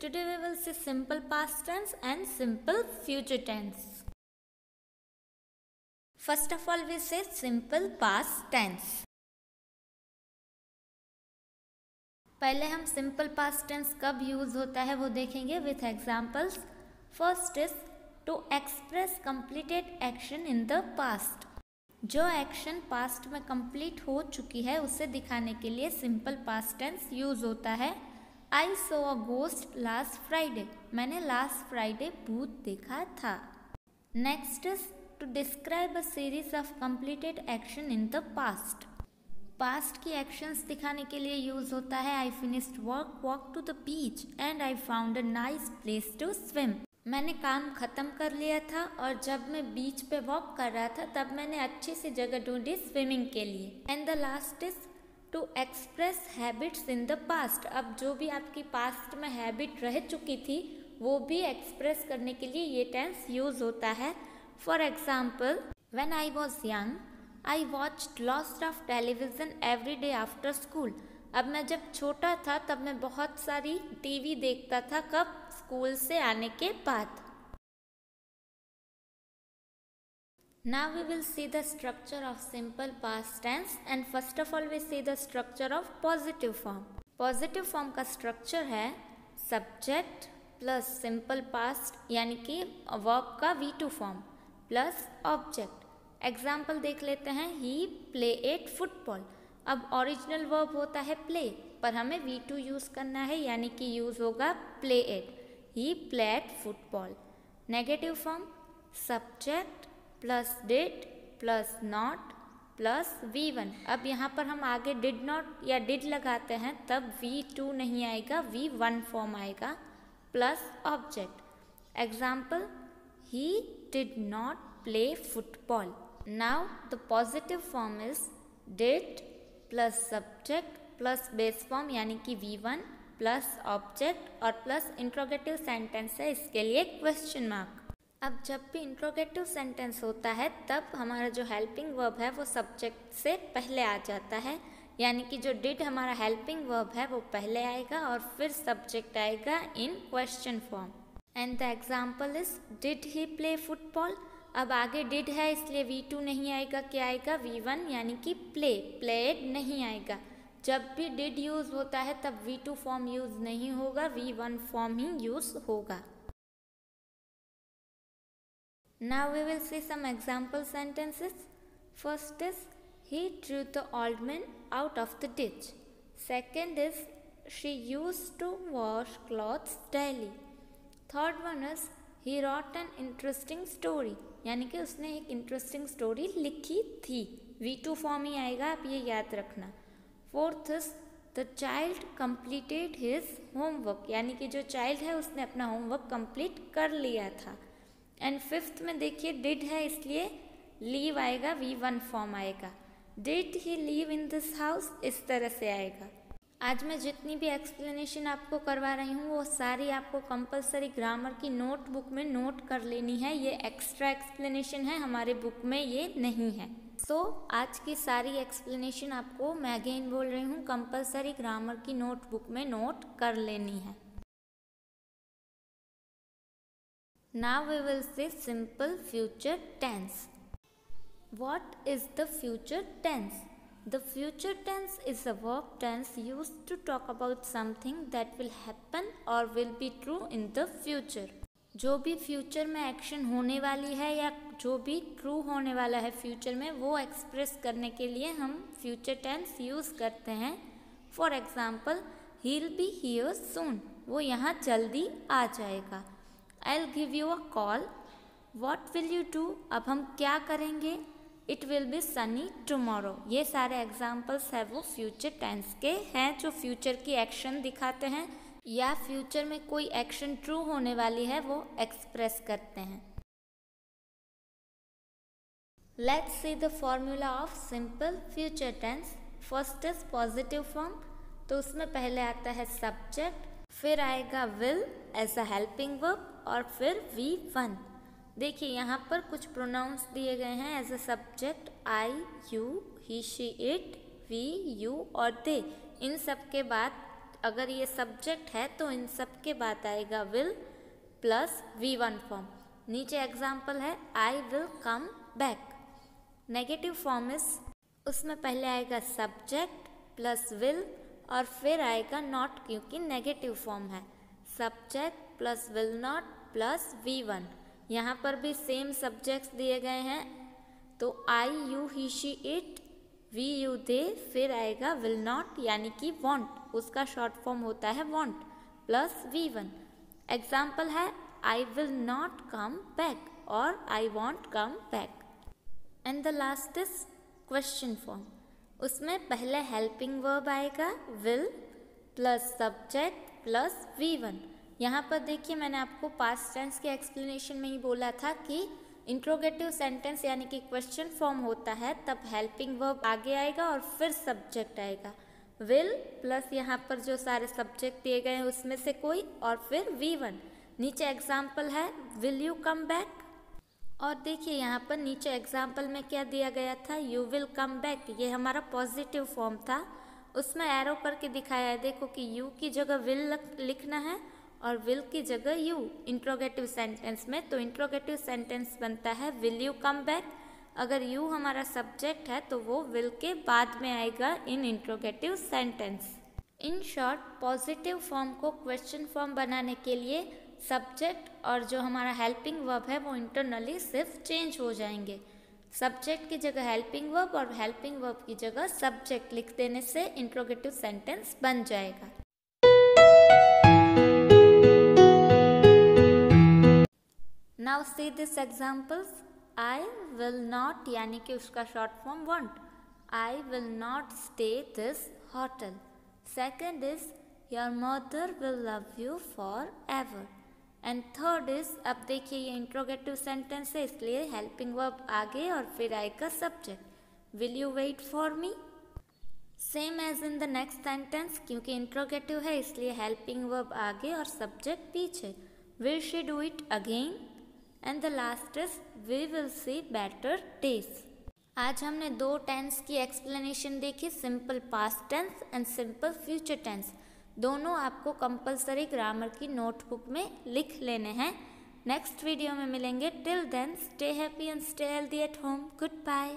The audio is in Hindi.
Today we will see simple past tense and simple future tense. First of all we say simple past tense. पहले हम सिंपल पास्ट टेंस कब यूज होता है वो देखेंगे with examples. First is to express completed action in the past. जो एक्शन पास्ट में कंप्लीट हो चुकी है उसे दिखाने के लिए सिंपल पास्ट टेंस यूज होता है. I saw a ghost last Friday. मैंने लास्ट फ्राइडे भूत देखा था. Next is to describe a series of completed action in the past. Past की एक्शंस दिखाने के लिए यूज होता है I finished work, walk to the beach and I found a nice place to swim. मैंने काम खत्म कर लिया था और जब मैं बीच पे वॉक कर रहा था तब मैंने अच्छी सी जगह ढूंढी स्विमिंग के लिए. And the last is to express habits in the past. अब जो भी आपकी पास्ट में हैबिट रह चुकी थी वो भी एक्सप्रेस करने के लिए ये टेंस यूज होता है. For example, when I was young I watched lots of television every day after school. अब मैं जब छोटा था तब मैं बहुत सारी टीवी देखता था. कब? स्कूल से आने के बाद. Now we will see the structure of simple past tense and first of all we see the structure of positive form. Positive form का structure है subject plus simple past यानी कि verb का V2 form plus object. Example देख लेते हैं. ही प्ले एट फुटबॉल. अब ओरिजिनल वर्ब होता है प्ले पर हमें V2 यूज़ करना है यानी कि यूज़ होगा play at. He played football. Negative form subject plus did plus not plus V1. अब यहाँ पर हम आगे डिड नॉट या डिड लगाते हैं तब V2 नहीं आएगा, V1 फॉर्म आएगा plus object. Example, he did not play football. Now the positive form is did plus subject plus base form यानी कि V1 plus object और plus interrogative sentence है, इसके लिए question mark. अब जब भी interrogative sentence होता है तब हमारा जो helping verb है वो subject से पहले आ जाता है यानी कि जो did हमारा helping verb है वो पहले आएगा और फिर subject आएगा in question form. And the example is did he play football? अब आगे डिड है इसलिए V2 नहीं आएगा, क्या आएगा V1 यानी कि प्ले. प्लेड नहीं आएगा. जब भी डिड यूज होता है तब V2 फॉर्म यूज नहीं होगा, V1 फॉर्म ही यूज होगा. Now we will see some example sentences. First is he threw the old man out of the ditch. Second is she used to wash clothes daily. Third one is he wrote an interesting story यानी कि उसने एक इंटरेस्टिंग स्टोरी लिखी थी. V2 फॉर्म ही आएगा, आप ये याद रखना. Fourth is the child completed his homework यानी कि जो चाइल्ड है उसने अपना होमवर्क कंप्लीट कर लिया था. एंड फिफ्थ में देखिए डिड है इसलिए लीव आएगा, V1 फॉर्म आएगा. Did he leave in this house, इस तरह से आएगा. आज मैं जितनी भी एक्सप्लेनेशन आपको करवा रही हूँ वो सारी आपको कंपलसरी ग्रामर की नोटबुक में नोट कर लेनी है. ये एक्स्ट्रा एक्सप्लेनेशन है, हमारे बुक में ये नहीं है. सो आज की सारी एक्सप्लेनेशन आपको मैं अगेन बोल रही हूँ कंपलसरी ग्रामर की नोटबुक में नोट कर लेनी है. Now we will see simple future tense. What is the future tense? The future tense is a verb tense used to talk about something that will happen or will be true in the future. जो भी फ्यूचर में एक्शन होने वाली है या जो भी ट्रू होने वाला है फ्यूचर में वो एक्सप्रेस करने के लिए हम फ्यूचर टेंस यूज़ करते हैं. For example, he'll be here soon. वो यहाँ जल्दी आ जाएगा. I'll give you a call. What will you do? अब हम क्या करेंगे? It will be Sunny tomorrow. ये सारे एग्जाम्पल्स है वो फ्यूचर टेंस के हैं जो फ्यूचर की एक्शन दिखाते हैं या फ्यूचर में कोई एक्शन ट्रू होने वाली है वो एक्सप्रेस करते हैं. Let's see the formula of simple future tense. First is positive form, तो उसमें पहले आता है सब्जेक्ट, फिर आएगा will as a helping verb और फिर V1. देखिए यहाँ पर कुछ प्रोनाउंस दिए गए हैं as a subject I, you, he, she, it, we, you और दे. इन सब के बाद अगर ये सब्जेक्ट है तो इन सब के बाद आएगा विल प्लस V1 फॉर्म। नीचे एग्जाम्पल है I will come back. Negative form is, उसमें पहले आएगा सब्जेक्ट प्लस विल और फिर आएगा नॉट, क्योंकि नेगेटिव फॉर्म है। Subject plus will not plus V1। यहाँ पर भी सेम सब्जेक्ट्स दिए गए हैं, तो I you he she it, we you they, फिर आएगा विल नॉट यानी कि वॉन्ट, उसका शॉर्ट फॉर्म होता है वॉन्ट प्लस V1। एग्जाम्पल है I will not come back और I won't come back. And the last is question form. उसमें पहले हेल्पिंग वर्ब आएगा will plus subject plus V1। यहाँ पर देखिए मैंने आपको पास्ट टेंस के एक्सप्लेनेशन में ही बोला था कि इंट्रोगेटिव सेंटेंस यानी कि क्वेश्चन फॉर्म होता है तब हेल्पिंग वर्ब आगे आएगा और फिर सब्जेक्ट आएगा। विल प्लस यहाँ पर जो सारे सब्जेक्ट दिए गए हैं उसमें से कोई और फिर V1। नीचे एग्जाम्पल है विल यू कम बैक, और देखिए यहाँ पर नीचे एग्जाम्पल में क्या दिया गया था, यू विल कम बैक, ये हमारा पॉजिटिव फॉर्म था। उसमें एरो करके दिखाया है, देखो कि यू की जगह विल लिखना है और विल की जगह यू इंट्रोगेटिव सेंटेंस में, तो इंट्रोगेटिव सेंटेंस बनता है विल यू कम बैक। अगर यू हमारा सब्जेक्ट है तो वो विल के बाद में आएगा इन इंट्रोगेटिव सेंटेंस। इन शॉर्ट पॉजिटिव फॉर्म को क्वेश्चन फॉर्म बनाने के लिए सब्जेक्ट और जो हमारा हेल्पिंग वर्ब है वो इंटरनली सिर्फ चेंज हो जाएंगे। सब्जेक्ट की जगह हेल्पिंग वर्ब और हेल्पिंग वर्ब की जगह सब्जेक्ट लिख देने से इंट्रोगेटिव सेंटेंस बन जाएगा। Now see this examples. I will not यानी कि उसका short form want, I will not stay this hotel. Second is your mother will love you for ever. And third is, अब देखिए ये इंट्रोगेटिव सेंटेंस है इसलिए हेल्पिंग वर्ब आगे और फिर आएगा subject, will you wait for me. Same as in the next sentence, क्योंकि इंट्रोगेटिव है इसलिए हेल्पिंग वर्ब आगे और सब्जेक्ट पीछे, will she do it again. And the last is we will see better days. आज हमने दो टेंस की एक्सप्लेनेशन देखी, simple past tense and simple future tense. दोनों आपको कंपलसरी ग्रामर की नोटबुक में लिख लेने हैं। नेक्स्ट वीडियो में मिलेंगे। Till then stay happy and stay healthy at home. Good bye.